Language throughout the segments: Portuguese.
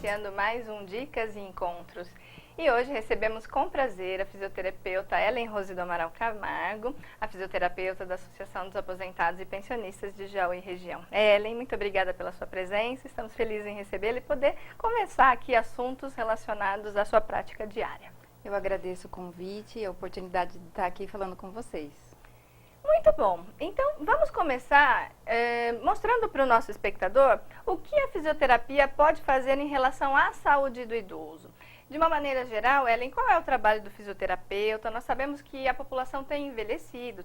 iniciando mais um Dicas e Encontros. E hoje recebemos com prazer a fisioterapeuta Ellen Rose do Amaral Camargo, a fisioterapeuta da Associação dos Aposentados e Pensionistas de Jaú e região. Ellen, muito obrigada pela sua presença, estamos felizes em recebê-la e poder conversar aqui assuntos relacionados à sua prática diária. Eu agradeço o convite e a oportunidade de estar aqui falando com vocês. Muito bom. Então, vamos começar mostrando para o nosso espectador o que a fisioterapia pode fazer em relação à saúde do idoso. De uma maneira geral, Ellen, qual é o trabalho do fisioterapeuta? Nós sabemos que a população tem envelhecido,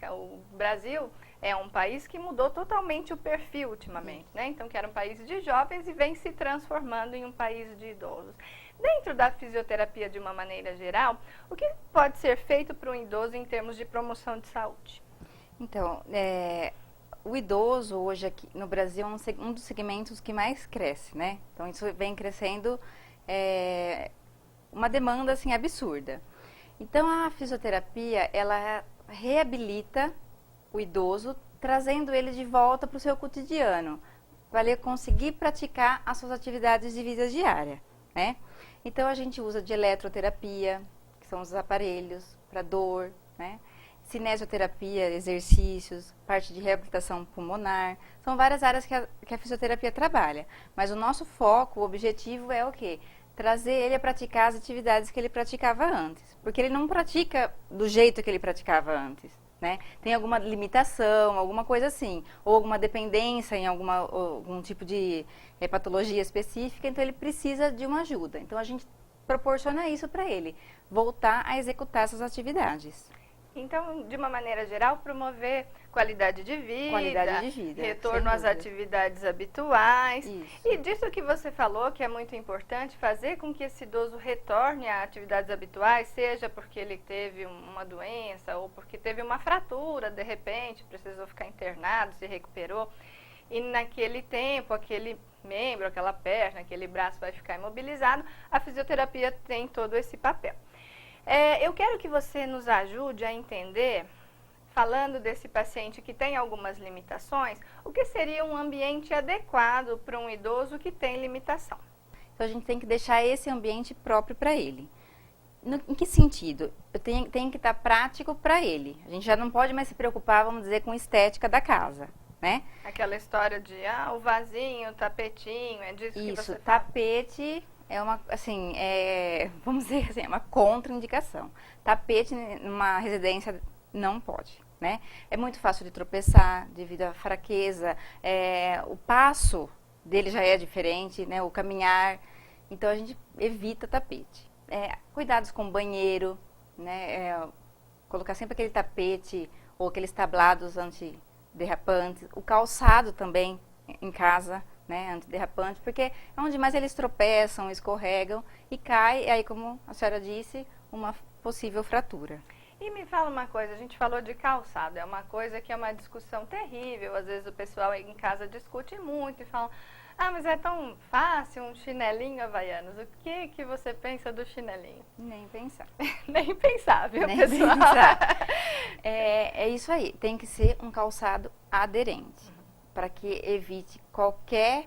o Brasil é um país que mudou totalmente o perfil ultimamente, né? Então, que era um país de jovens e vem se transformando em um país de idosos. Dentro da fisioterapia, de uma maneira geral, o que pode ser feito para um idoso em termos de promoção de saúde? Então, o idoso hoje aqui no Brasil é um dos segmentos que mais cresce, né? Então, isso vem crescendo uma demanda assim absurda. Então, a fisioterapia, ela reabilita o idoso, trazendo ele de volta para o seu cotidiano, para ele conseguir praticar as suas atividades de vida diária, né? Então, a gente usa de eletroterapia, que são os aparelhos para dor, né? Cinesioterapia, exercícios, parte de reabilitação pulmonar. São várias áreas que a fisioterapia trabalha. Mas o nosso foco, o objetivo é o quê? Trazer ele a praticar as atividades que ele praticava antes. Porque ele não pratica do jeito que ele praticava antes, né? Tem alguma limitação, alguma coisa assim. Ou alguma dependência em algum tipo de patologia específica, então ele precisa de uma ajuda. Então a gente proporciona isso para ele, voltar a executar essas atividades. Então, de uma maneira geral, promover qualidade de vida, retorno às atividades habituais. Isso. E disso que você falou, que é muito importante, fazer com que esse idoso retorne a atividades habituais, seja porque ele teve uma doença ou porque teve uma fratura, de repente, precisou ficar internado, se recuperou. E naquele tempo, aquele membro, aquela perna, aquele braço vai ficar imobilizado, a fisioterapia tem todo esse papel. Eu quero que você nos ajude a entender, falando desse paciente que tem algumas limitações, o que seria um ambiente adequado para um idoso que tem limitação. Então, a gente tem que deixar esse ambiente próprio para ele. Em que sentido? Tem que estar prático para ele. A gente já não pode mais se preocupar, vamos dizer, com estética da casa, né? Aquela história de, o vasinho, o tapetinho, é disso que você fala? Tapete é uma, assim, vamos dizer assim, é uma contraindicação. Tapete numa residência não pode, né? É muito fácil de tropeçar devido à fraqueza, o passo dele já é diferente, né? O caminhar, então a gente evita tapete. Cuidados com o banheiro, né? Colocar sempre aquele tapete ou aqueles tablados antiderrapantes, o calçado também em casa, né, antiderrapante, porque é onde mais eles tropeçam, escorregam e cai, e aí, como a senhora disse, uma possível fratura. E me fala uma coisa, a gente falou de calçado, é uma coisa que é uma discussão terrível, às vezes o pessoal em casa discute muito e fala, mas é tão fácil um chinelinho Havaianas, o que você pensa do chinelinho? Nem pensar. Nem pensar, viu, Nem pessoal? Pensar. É isso aí, tem que ser um calçado aderente. Para que evite qualquer,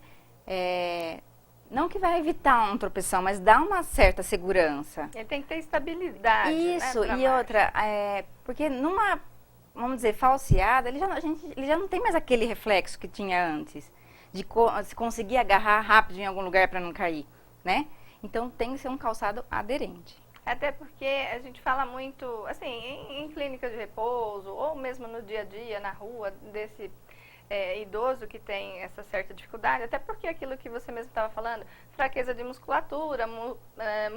não que vai evitar uma tropeção, mas dá uma certa segurança. Ele tem que ter estabilidade, isso, né, e outra, porque numa, vamos dizer, falseada, ele já não tem mais aquele reflexo que tinha antes, de se conseguir agarrar rápido em algum lugar para não cair, né? Então tem que ser um calçado aderente. Até porque a gente fala muito, assim, em clínicas de repouso, ou mesmo no dia a dia, na rua, desse idoso que tem essa certa dificuldade, até porque aquilo que você mesmo estava falando, fraqueza de musculatura,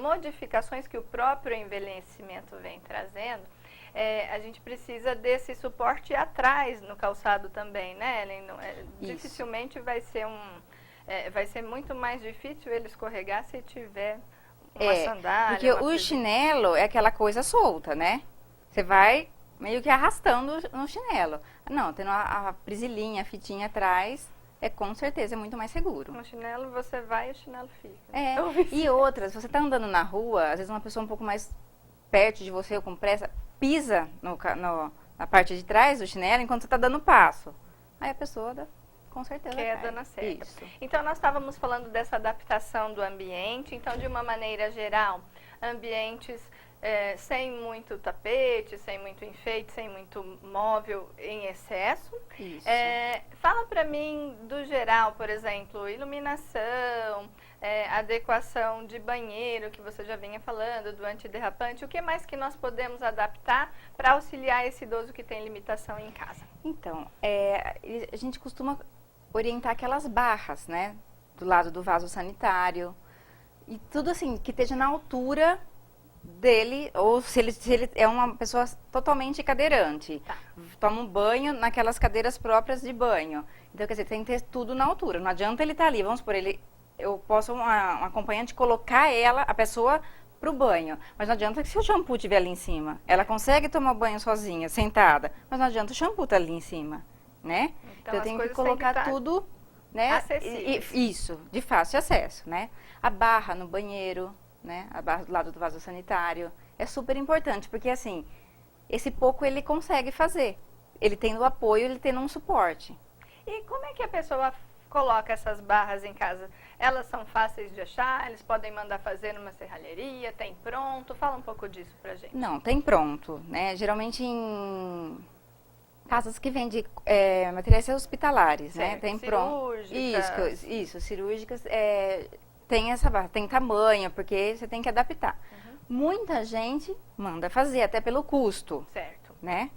modificações que o próprio envelhecimento vem trazendo, a gente precisa desse suporte atrás no calçado também, né, Ellen? Dificilmente vai ser muito mais difícil ele escorregar se tiver uma sandália. Porque o chinelo é aquela coisa solta, né? Você vai meio que arrastando no chinelo. Não, tendo a prisilinha, a fitinha atrás, com certeza é muito mais seguro. No chinelo você vai e o chinelo fica. E outras, você tá andando na rua, às vezes uma pessoa um pouco mais perto de você ou com pressa, pisa na parte de trás do chinelo enquanto você tá dando passo. Aí a pessoa com certeza queda cai. na cerca. Isso. Então, nós estávamos falando dessa adaptação do ambiente. Então, de uma maneira geral, ambientes sem muito tapete, sem muito enfeite, sem muito móvel em excesso. Isso. Fala para mim do geral, por exemplo, iluminação, adequação de banheiro, que você já vinha falando, do antiderrapante. O que mais que nós podemos adaptar para auxiliar esse idoso que tem limitação em casa? Então, a gente costuma orientar aquelas barras, né? Do lado do vaso sanitário. E tudo assim, que esteja na altura dele, ou se ele é uma pessoa totalmente cadeirante. Tá. Toma um banho naquelas cadeiras próprias de banho. Então, quer dizer, tem que ter tudo na altura. Não adianta ele estar ali, vamos supor, eu posso, uma acompanhante, colocar a pessoa pro banho. Mas não adianta que se o shampoo estiver ali em cima. Ela consegue tomar banho sozinha, sentada. Mas não adianta o shampoo estar ali em cima, né? Então eu tenho que colocar tudo, né? Acessíveis. Isso, de fácil acesso, né? A barra no banheiro, né? A barra do lado do vaso sanitário. É super importante, porque assim, esse pouco ele consegue fazer. Ele tendo apoio, ele tendo um suporte. E como é que a pessoa coloca essas barras em casa? Elas são fáceis de achar? Eles podem mandar fazer numa serralheria? Tem pronto? Fala um pouco disso pra gente. Não, tem pronto, né? Geralmente em casas que vendem materiais hospitalares, Certo. né? Tem pronto. Cirúrgicas. Isso, cirúrgicas. Tem essa barra, tem tamanho, porque você tem que adaptar. Muita gente manda fazer, até pelo custo, Certo. né?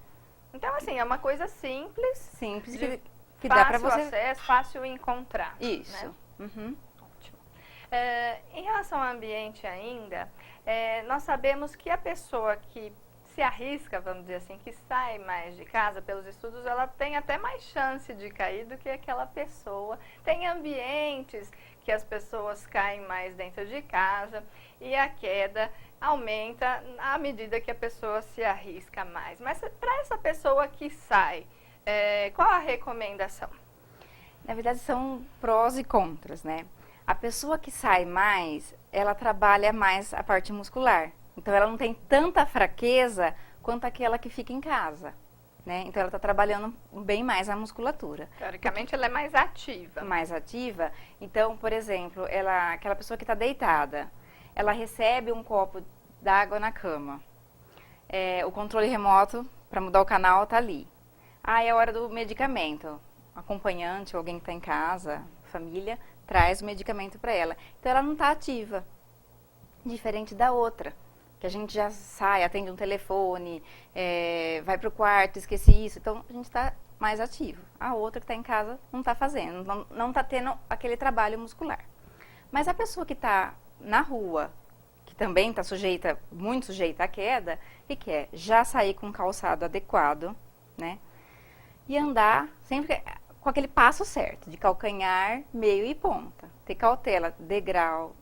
Então, assim, é uma coisa simples, Simples, de que dá pra fácil você... acesso, fácil encontrar. Isso. Né? Uhum. Ótimo. Em relação ao ambiente ainda, nós sabemos que a pessoa que se arrisca, vamos dizer assim, que sai mais de casa, pelos estudos, ela tem até mais chance de cair do que aquela pessoa. Tem ambientes que as pessoas caem mais dentro de casa e a queda aumenta à medida que a pessoa se arrisca mais. Mas para essa pessoa que sai, qual a recomendação? Na verdade, são prós e contras, né? A pessoa que sai mais, ela trabalha mais a parte muscular. Então, ela não tem tanta fraqueza quanto aquela que fica em casa, né? Então, ela está trabalhando bem mais a musculatura. Teoricamente, ela é mais ativa. Mais ativa. Então, por exemplo, aquela pessoa que está deitada, ela recebe um copo d'água na cama. O controle remoto para mudar o canal está ali. É a hora do medicamento. O acompanhante, alguém que está em casa, família, traz o medicamento para ela. Então, ela não está ativa. Diferente da outra, que a gente já sai, atende um telefone, vai para o quarto, esqueci isso. Então, a gente está mais ativo. A outra que está em casa não está fazendo, não está tendo aquele trabalho muscular. Mas a pessoa que está na rua, que também está muito sujeita à queda, e quer já sair com um calçado adequado, né? E andar sempre com aquele passo certo, de calcanhar, meio e ponta. Ter cautela, degrau,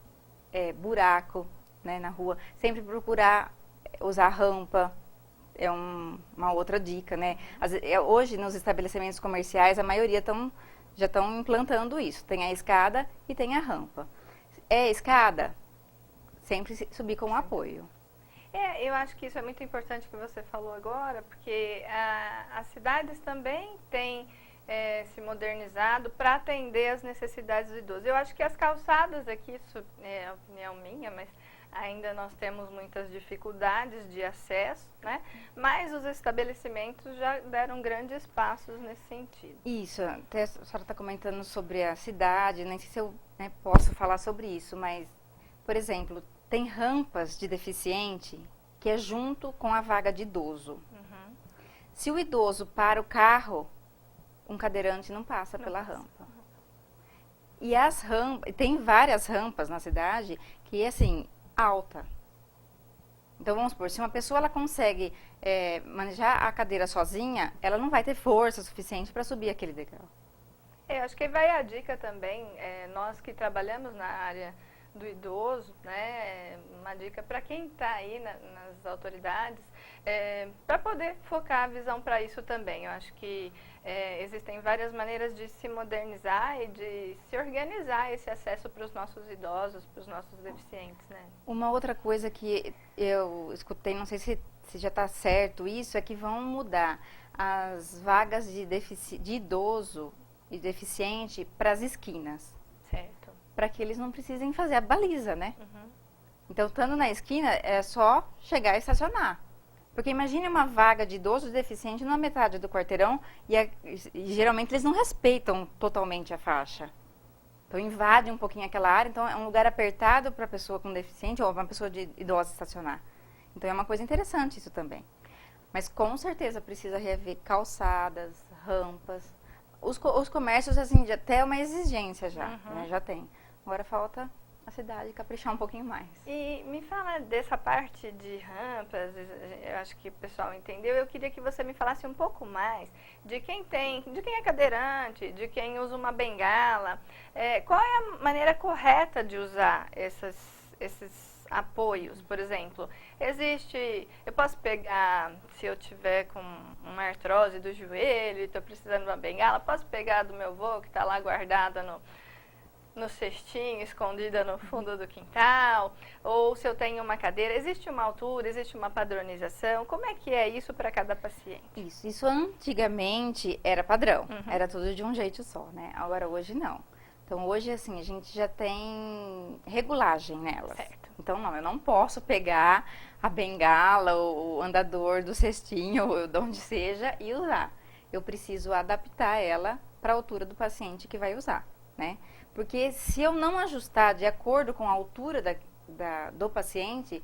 buraco, né, na rua. Sempre procurar usar rampa, uma outra dica, né? Hoje, nos estabelecimentos comerciais, a maioria já estão implantando isso. Tem a escada e tem a rampa. Escada, sempre subir com apoio. Eu acho que isso é muito importante que você falou agora, porque as cidades também têm se modernizado para atender as necessidades dos idosos. Eu acho que as calçadas aqui, isso é a opinião minha, mas ainda nós temos muitas dificuldades de acesso, né? Mas os estabelecimentos já deram grandes passos nesse sentido. Isso, até a senhora está comentando sobre a cidade, nem sei se eu posso falar sobre isso, mas, por exemplo, tem rampas de deficiente que é junto com a vaga de idoso. Se o idoso para o carro, um cadeirante não passa pela rampa. E tem várias rampas na cidade que, assim, alta. Então, vamos supor, se uma pessoa ela consegue manejar a cadeira sozinha, ela não vai ter força suficiente para subir aquele degrau. Acho que vai a dica também, nós que trabalhamos na área do idoso, né, uma dica para quem está aí nas autoridades, para poder focar a visão para isso também. Eu acho que existem várias maneiras de se modernizar e de se organizar esse acesso para os nossos idosos, para os nossos deficientes, né? Uma outra coisa que eu escutei, não sei se já está certo isso, é que vão mudar as vagas de idoso e deficiente para as esquinas, Certo. para que eles não precisem fazer a baliza, né? Uhum. Então, estando na esquina, é só chegar e estacionar. Porque imagine uma vaga de idoso deficiente na metade do quarteirão e geralmente eles não respeitam totalmente a faixa. Então, invade um pouquinho aquela área. Então, é um lugar apertado para a pessoa com deficiente ou uma pessoa idosa estacionar. Então, é uma coisa interessante isso também. Mas, com certeza, precisa rever calçadas, rampas. Os comércios, assim, já tem uma exigência já, né? Já tem. Agora, falta a cidade caprichar um pouquinho mais. E me fala dessa parte de rampas, eu acho que o pessoal entendeu. Eu queria que você me falasse um pouco mais de quem é cadeirante, de quem usa uma bengala. Qual é a maneira correta de usar esses apoios, por exemplo? Eu posso pegar, se eu tiver com uma artrose do joelho e estou precisando de uma bengala, posso pegar do meu avô que está lá guardada no cestinho, escondida no fundo do quintal, ou se eu tenho uma cadeira, existe uma altura, existe uma padronização, como é que é isso para cada paciente? Isso antigamente era padrão, era tudo de um jeito só, né? Agora hoje não. Então hoje, assim, a gente já tem regulagem nelas. Certo. Então não, eu não posso pegar a bengala, o andador do cestinho, ou de onde seja, e usar. Eu preciso adaptar ela para a altura do paciente que vai usar, né? Porque se eu não ajustar de acordo com a altura do paciente,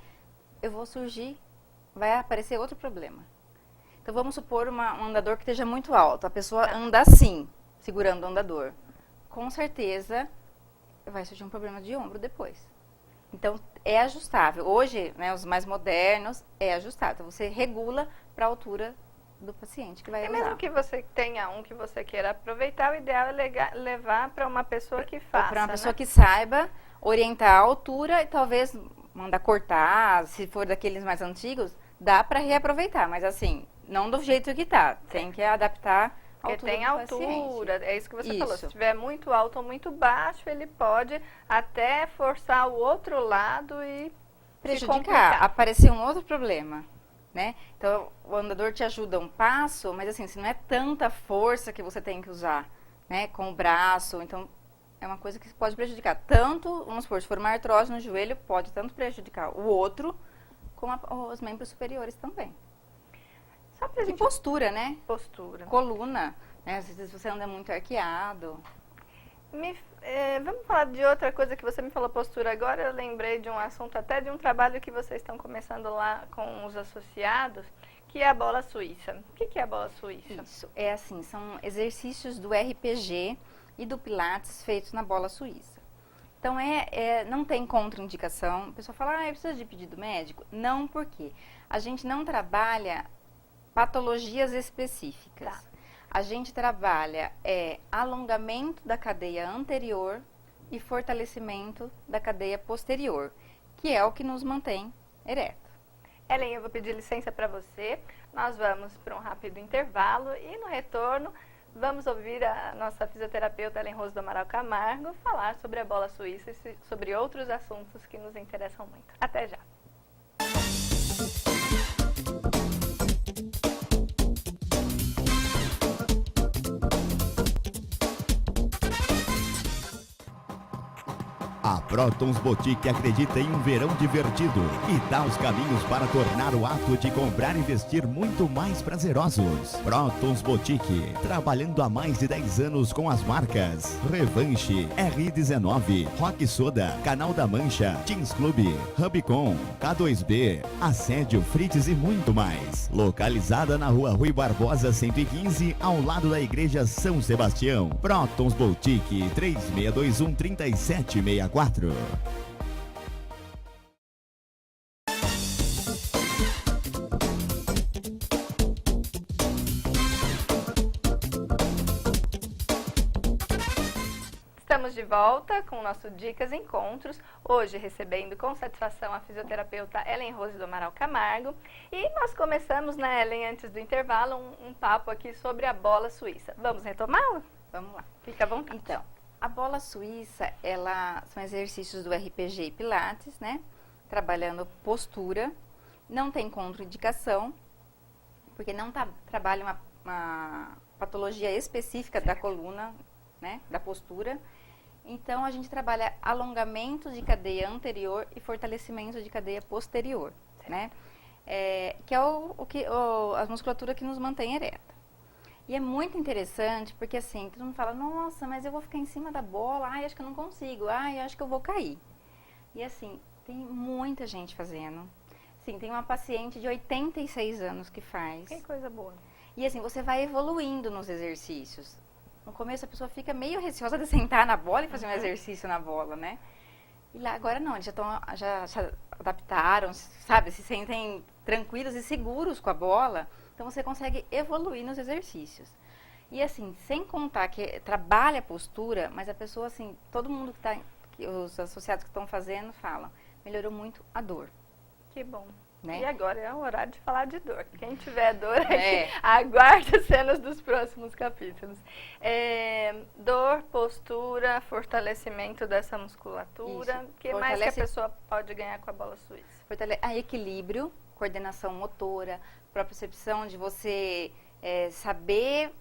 vai aparecer outro problema. Então vamos supor um andador que esteja muito alto, a pessoa anda assim, segurando o andador. Com certeza vai surgir um problema de ombro depois. Então é ajustável. Hoje, né, os mais modernos, é ajustável. Então, você regula para a altura do paciente que vai usar. Mesmo que você tenha um que você queira aproveitar, o ideal é levar para uma pessoa que faça, para uma pessoa, né? que saiba orientar a altura e talvez mandar cortar, se for daqueles mais antigos, dá para reaproveitar, mas assim, não do jeito que tá, tem que adaptar a Porque altura tem do altura, paciente. é isso que você falou. Se Isso. estiver muito alto ou muito baixo, ele pode até forçar o outro lado e se Prejudicar, complicar. aparecer um outro problema, né? Então, o andador te ajuda um passo, mas assim, se não é tanta força que você tem que usar, né, com o braço, então é uma coisa que pode prejudicar tanto, vamos supor, se for uma artrose no joelho, pode tanto prejudicar o outro, como os membros superiores também. Só pra E gente... postura, né? Postura. Coluna, né? Às vezes você anda muito arqueado. Vamos falar de outra coisa que você me falou, postura. Agora eu lembrei de um assunto, até de um trabalho que vocês estão começando lá com os associados, que é a bola suíça. O que é a bola suíça? Isso, é assim, são exercícios do RPG e do Pilates feitos na bola suíça. Então, não tem contraindicação. A pessoa fala, precisa de pedido médico? Não, porque a gente não trabalha patologias específicas. Tá. A gente trabalha alongamento da cadeia anterior e fortalecimento da cadeia posterior, que é o que nos mantém ereto. Ellen, eu vou pedir licença para você. Nós vamos para um rápido intervalo e no retorno vamos ouvir a nossa fisioterapeuta Ellen Rose do Amaral Camargo falar sobre a bola suíça e sobre outros assuntos que nos interessam muito. Até já! A Protons Boutique acredita em um verão divertido e dá os caminhos para tornar o ato de comprar e investir muito mais prazerosos. Protons Boutique, trabalhando há mais de 10 anos com as marcas Revanche, R19, Rock Soda, Canal da Mancha, Teens Club, Rubicon, K2B, Assédio Frites e muito mais. Localizada na rua Rui Barbosa 115, ao lado da Igreja São Sebastião. Protons Boutique, 3621-3764. Estamos de volta com o nosso Dicas e Encontros, hoje recebendo com satisfação a fisioterapeuta Ellen Rose do Amaral Camargo. E nós começamos, né, Ellen, antes do intervalo, um papo aqui sobre a bola suíça. Vamos retomá-la? Vamos lá. Fica à vontade. Então, a bola suíça, são exercícios do RPG e Pilates, né? Trabalhando postura, não tem contraindicação, porque não trabalha uma patologia específica da coluna, né, da postura. Então, a gente trabalha alongamento de cadeia anterior e fortalecimento de cadeia posterior, né? Que é a musculatura que nos mantém ereta. E é muito interessante, porque assim, todo mundo fala, nossa, mas eu vou ficar em cima da bola, ai, acho que eu não consigo, ai, acho que eu vou cair. E assim, tem muita gente fazendo. Sim, tem uma paciente de 86 anos que faz. Que coisa boa. E assim, você vai evoluindo nos exercícios. No começo a pessoa fica meio receosa de sentar na bola e fazer um exercício na bola, né? E lá agora não, eles já se adaptaram, sabe? Se sentem tranquilos e seguros com a bola. Então você consegue evoluir nos exercícios. E assim, sem contar que trabalha a postura, mas a pessoa assim, todo mundo os associados que estão fazendo falam, melhorou muito a dor. Que bom. Né? E agora é o horário de falar de dor. Quem tiver dor aqui, aguarde as cenas dos próximos capítulos. Dor, postura, fortalecimento dessa musculatura. O que mais que a pessoa pode ganhar com a bola suíça? Equilíbrio, coordenação motora, propriocepção de você saber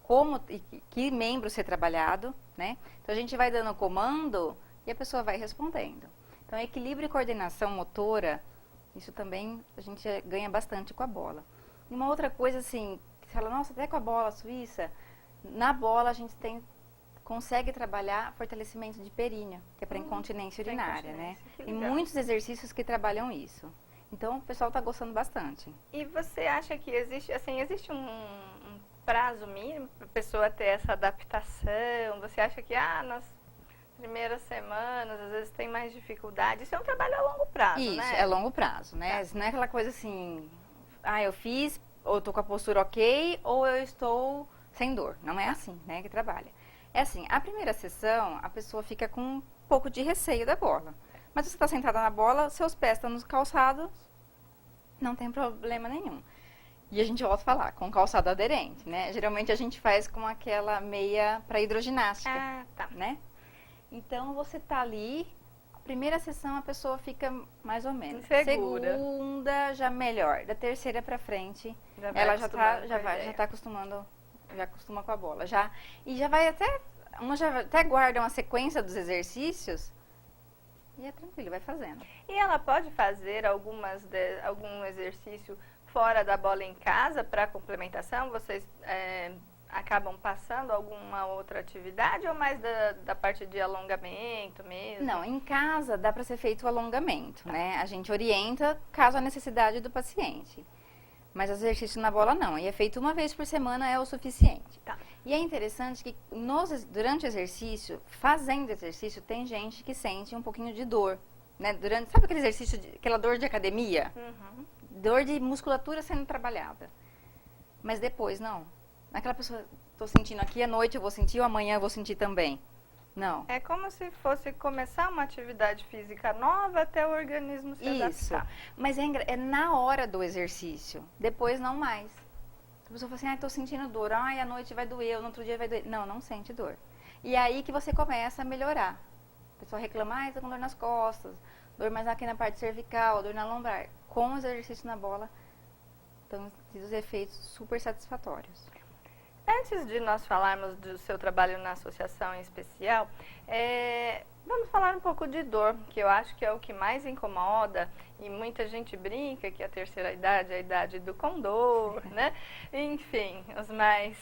como e que membro ser trabalhado, né? Então a gente vai dando comando e a pessoa vai respondendo. Então equilíbrio e coordenação motora, isso também a gente ganha bastante com a bola. E uma outra coisa assim, você fala, nossa, até com a bola suíça, na bola a gente consegue trabalhar fortalecimento de períneo, que é para incontinência urinária, né? Tem muitos exercícios que trabalham isso. Então o pessoal está gostando bastante. E você acha que existe um prazo mínimo para a pessoa ter essa adaptação? Você acha que nas primeiras semanas, às vezes tem mais dificuldade? Isso é um trabalho a longo prazo, isso, né? Isso, é longo prazo, né? Tá. Não é aquela coisa assim, eu fiz, ou estou com a postura ok, ou eu estou sem dor. Não é assim, né, que trabalha. É assim, a primeira sessão, a pessoa fica com um pouco de receio da bola. Mas você está sentada na bola, seus pés estão nos calçados, não tem problema nenhum. E a gente volta a falar, com calçado aderente, né? Geralmente a gente faz com aquela meia para hidroginástica, né? Então, você tá ali, a primeira sessão a pessoa fica mais ou menos. Segura. Segunda, já melhor. Da terceira pra frente, ela já tá acostumando, já acostuma com a bola. E já vai até guarda uma sequência dos exercícios e é tranquilo, vai fazendo. E ela pode fazer algum exercício fora da bola em casa para complementação? Vocês acabam passando alguma outra atividade ou mais da parte de alongamento mesmo? Não, em casa dá para ser feito o alongamento, né? A gente orienta caso a necessidade do paciente. Mas exercício na bola não, e é feito uma vez por semana é o suficiente. Tá. E é interessante que durante o exercício, fazendo exercício, tem gente que sente um pouquinho de dor, né? Sabe aquele exercício, aquela dor de academia? Uhum. Dor de musculatura sendo trabalhada. Mas depois, não. Aquela pessoa, estou sentindo aqui, à noite eu vou sentir, ou amanhã eu vou sentir também. Não. É como se fosse começar uma atividade física nova até o organismo se Isso. adaptar. Mas é na hora do exercício. Depois não mais. A pessoa fala assim, estou sentindo dor. À noite vai doer, no outro dia vai doer. Não sei dor. E é aí que você começa a melhorar. A pessoa reclama, estou com dor nas costas, dor mais aqui na parte cervical, dor na lombar. Com os exercícios na bola, estão os efeitos super satisfatórios. Antes de nós falarmos do seu trabalho na associação em especial, vamos falar um pouco de dor, que eu acho que é o que mais incomoda, e muita gente brinca que a terceira idade é a idade do condor, né? Enfim, os mais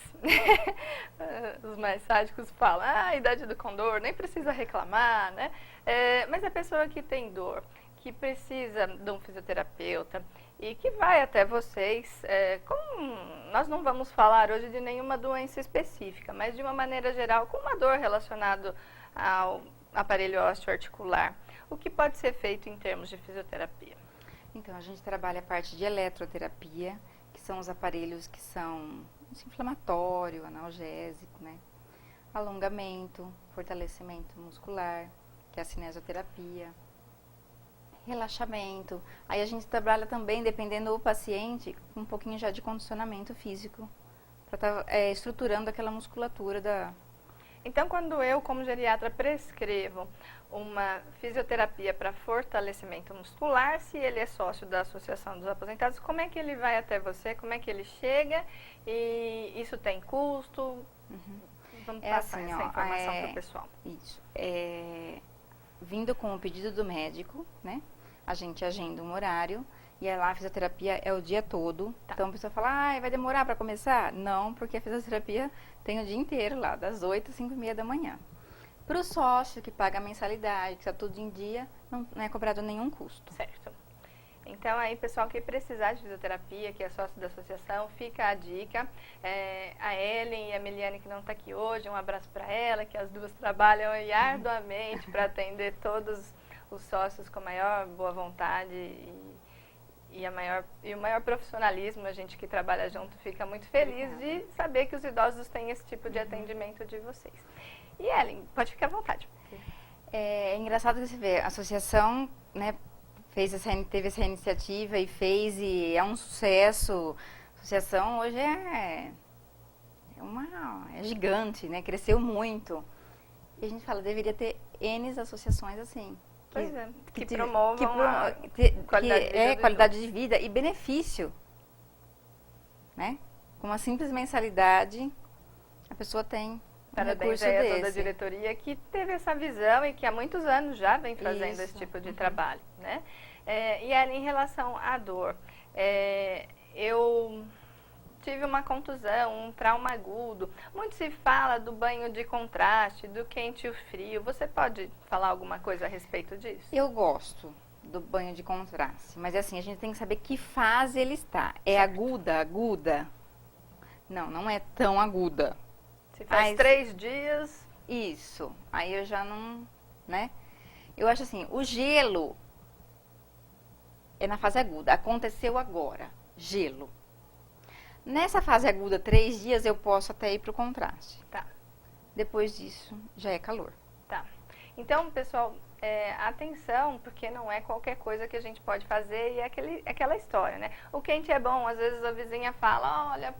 sádicos falam, a idade do condor, nem precisa reclamar, né? Mas a pessoa que tem dor, que precisa de um fisioterapeuta e que vai até vocês, nós não vamos falar hoje de nenhuma doença específica, mas de uma maneira geral, com uma dor relacionada ao aparelho osteoarticular, o que pode ser feito em termos de fisioterapia? Então, a gente trabalha a parte de eletroterapia, que são os aparelhos que são inflamatório, analgésico, né? Alongamento, fortalecimento muscular, que é a cinesioterapia, relaxamento. Aí a gente trabalha também, dependendo do paciente, com um pouquinho já de condicionamento físico, para estar estruturando aquela musculatura da... Então, quando eu, como geriatra, prescrevo uma fisioterapia para fortalecimento muscular, se ele é sócio da Associação dos Aposentados, como é que ele vai até você? Como é que ele chega? E isso tem custo? Uhum. Vamos É passar assim, essa ó, informação para o pessoal. Isso. Vindo com o pedido do médico, né? A gente agenda um horário e aí lá a fisioterapia é o dia todo. Tá. Então a pessoa fala, vai demorar para começar? Não, porque a fisioterapia tem o dia inteiro lá, das 8 às 5h30 da manhã. Para o sócio que paga a mensalidade, que está tudo em dia, não é cobrado nenhum custo. Certo. Então, aí, pessoal que precisar de fisioterapia, que é sócio da associação, fica a dica. A Ellen e a Meliane, que não está aqui hoje, um abraço para ela, que as duas trabalham aí arduamente para atender todos os sócios com a maior boa vontade e o maior profissionalismo. A gente que trabalha junto fica muito feliz de saber que os idosos têm esse tipo de atendimento de vocês. E Ellen, pode ficar à vontade. É engraçado que você vê, a associação, né, teve essa iniciativa e é um sucesso. A associação hoje é gigante, né? Cresceu muito. E a gente fala, deveria ter N associações assim. Pois é, que te- promovam a qualidade de vida e benefício, né? Com uma simples mensalidade, a pessoa tem um Parabéns recurso aí a toda a desse. diretoria que teve essa visão e que há muitos anos já vem fazendo Isso. esse tipo de trabalho, né? E ali, em relação à dor, eu tive uma contusão, um trauma agudo. Muito se fala do banho de contraste, do quente e o frio. Você pode falar alguma coisa a respeito disso? Eu gosto do banho de contraste, mas assim, a gente tem que saber que fase ele está. É aguda? Não, não é tão aguda. Se faz 3 dias... Isso, aí eu já não, né? Eu acho assim, o gelo é na fase aguda, aconteceu agora, gelo. Nessa fase aguda, 3 dias, eu posso até ir para o contraste. Tá. Depois disso, já é calor. Tá. Então, pessoal, atenção, porque não é qualquer coisa que a gente pode fazer e é aquela história, né? O quente é bom, às vezes a vizinha fala, olha,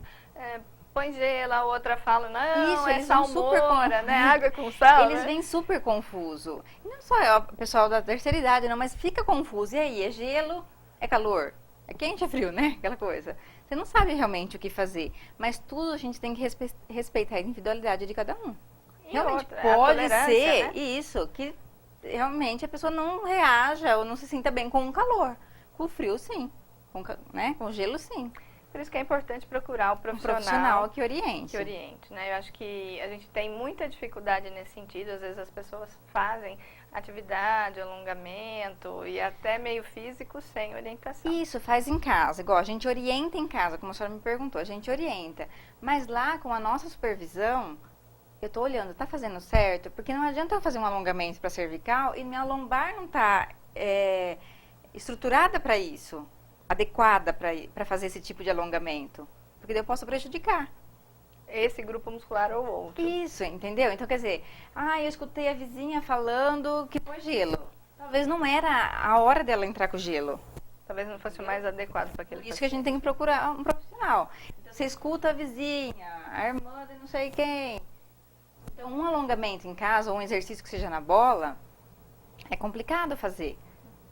põe gelo, a outra fala, não, Isso, é eles vão salmoura, né? Água com sal, Eles né? vêm super confuso. E não só o pessoal da terceira idade, não, mas fica confuso. E aí, é gelo, é calor? É quente, é frio, né? Aquela coisa. Você não sabe realmente o que fazer. Mas tudo a gente tem que respeitar a individualidade de cada um. E Realmente outra, a pode tolerância, ser né? isso, que realmente a pessoa não reaja ou não se sinta bem com o calor. Com o frio, sim. Né? Com o gelo, sim. Por isso que é importante procurar o Um profissional profissional que oriente. que oriente, né? Eu acho que a gente tem muita dificuldade nesse sentido. Às vezes as pessoas fazem atividade, alongamento e até meio físico sem orientação. Isso, faz em casa. Igual a gente orienta em casa, como a senhora me perguntou, a gente orienta. Mas lá, com a nossa supervisão, eu tô olhando, tá fazendo certo? Porque não adianta eu fazer um alongamento para cervical e minha lombar não tá estruturada para isso, adequada para fazer esse tipo de alongamento. Porque daí eu posso prejudicar. Esse grupo muscular ou outro. Isso, entendeu? Então, quer dizer, eu escutei a vizinha falando que foi gelo. Talvez não era a hora dela entrar com gelo. Talvez não fosse o mais adequado para aquele Por isso que a gente tem que procurar um profissional. Então, você escuta a vizinha, a irmã de não sei quem. Então, um alongamento em casa, ou um exercício que seja na bola, é complicado fazer.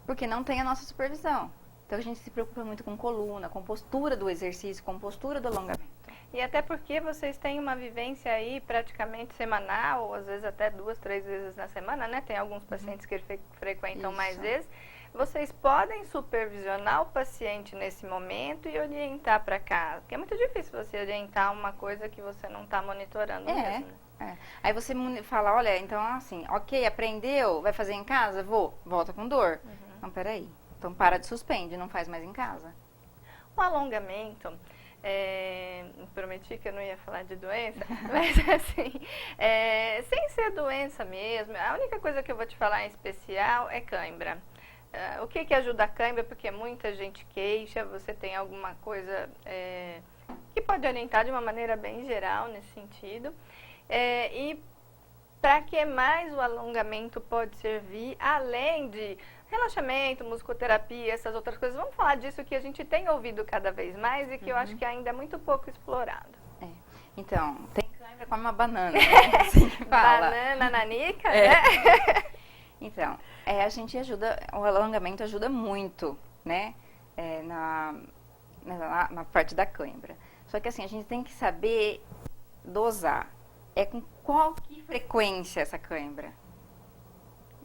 Porque não tem a nossa supervisão. Então, a gente se preocupa muito com coluna, com postura do exercício, com postura do alongamento. E até porque vocês têm uma vivência aí praticamente semanal, ou às vezes até 2, 3 vezes na semana, né? Tem alguns pacientes que frequentam Isso. mais vezes. Vocês podem supervisionar o paciente nesse momento e orientar para casa. Porque é muito difícil você orientar uma coisa que você não está monitorando mesmo. Né? Aí você fala, olha, então assim, ok, aprendeu, vai fazer em casa? Volta com dor. Não, peraí. Então para de suspende, não faz mais em casa. O alongamento, prometi que eu não ia falar de doença, mas assim, sem ser doença mesmo, a única coisa que eu vou te falar em especial é cãibra. O que ajuda a cãibra? Porque muita gente queixa, você tem alguma coisa que pode orientar de uma maneira bem geral nesse sentido. E para que mais o alongamento pode servir, além de relaxamento, musicoterapia, essas outras coisas. Vamos falar disso que a gente tem ouvido cada vez mais e que eu acho que ainda é muito pouco explorado. Então, tem cãibra, come uma banana. Né? Assim que fala. Banana, nanica, né? Então, a gente ajuda, o alongamento ajuda muito, né? Na parte da cãibra. Só que assim, a gente tem que saber dosar. é com qual que frequência essa cãibra.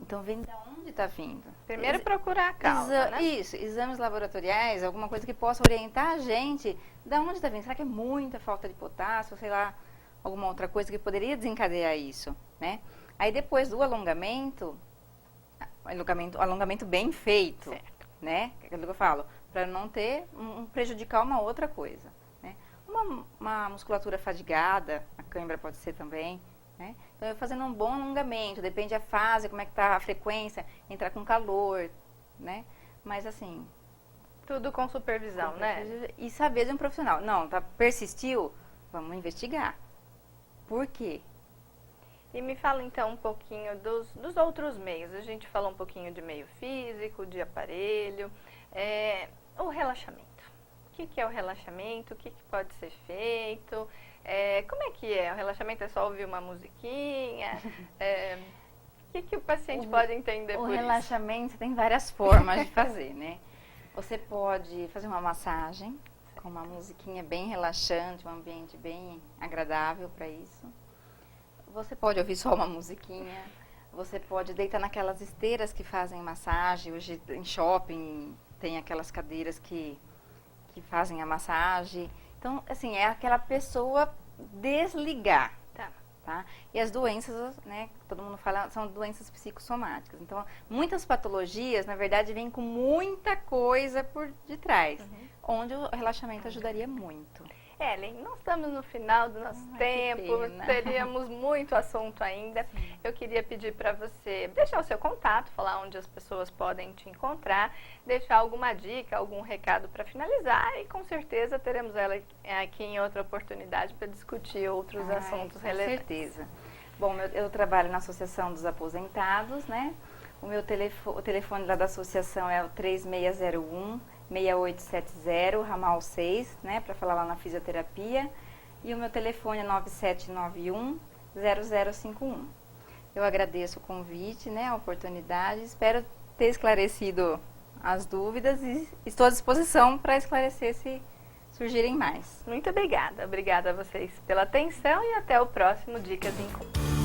Então, vem de onde está vindo. Primeiro procurar a causa, né? Isso, exames laboratoriais, alguma coisa que possa orientar a gente de onde está vindo. Será que é muita falta de potássio, sei lá, alguma outra coisa que poderia desencadear isso, né? Aí depois do alongamento bem feito, Certo. né? É aquilo que eu falo, para não ter prejudicar uma outra coisa, né? Uma musculatura fadigada, a cãibra pode ser também, né? Então, eu fazendo um bom alongamento, depende da fase, como é que tá a frequência, entrar com calor, né? Mas assim... Tudo com supervisão, né? E saber de um profissional. Não, persistiu? Vamos investigar. Por quê? E me fala então um pouquinho dos outros meios. A gente falou um pouquinho de meio físico, de aparelho, o relaxamento. O que é o relaxamento? O que pode ser feito? Como é que é? O relaxamento é só ouvir uma musiquinha? O que o paciente pode entender por isso? O relaxamento tem várias formas de fazer, né? Você pode fazer uma massagem com uma musiquinha bem relaxante, um ambiente bem agradável para isso. Você pode ouvir só uma musiquinha. Você pode deitar naquelas esteiras que fazem massagem. Hoje em shopping tem aquelas cadeiras que fazem a massagem. Então, assim, é aquela pessoa desligar. Tá? E as doenças, né, todo mundo fala, são doenças psicossomáticas. Então, muitas patologias, na verdade, vêm com muita coisa por detrás, onde o relaxamento ajudaria muito. Ellen, nós estamos no final do nosso tempo, teríamos muito assunto ainda. Sim. Eu queria pedir para você deixar o seu contato, falar onde as pessoas podem te encontrar, deixar alguma dica, algum recado para finalizar e com certeza teremos ela aqui em outra oportunidade para discutir outros assuntos relevantes. Com certeza. Bom, eu trabalho na Associação dos Aposentados, né? O telefone lá da associação é o 3601-6870, ramal 6, né, para falar lá na fisioterapia. E o meu telefone é 9791-0051. Eu agradeço o convite, né, a oportunidade. Espero ter esclarecido as dúvidas e estou à disposição para esclarecer se surgirem mais. Muito obrigada. Obrigada a vocês pela atenção e até o próximo Dicas em Encontro.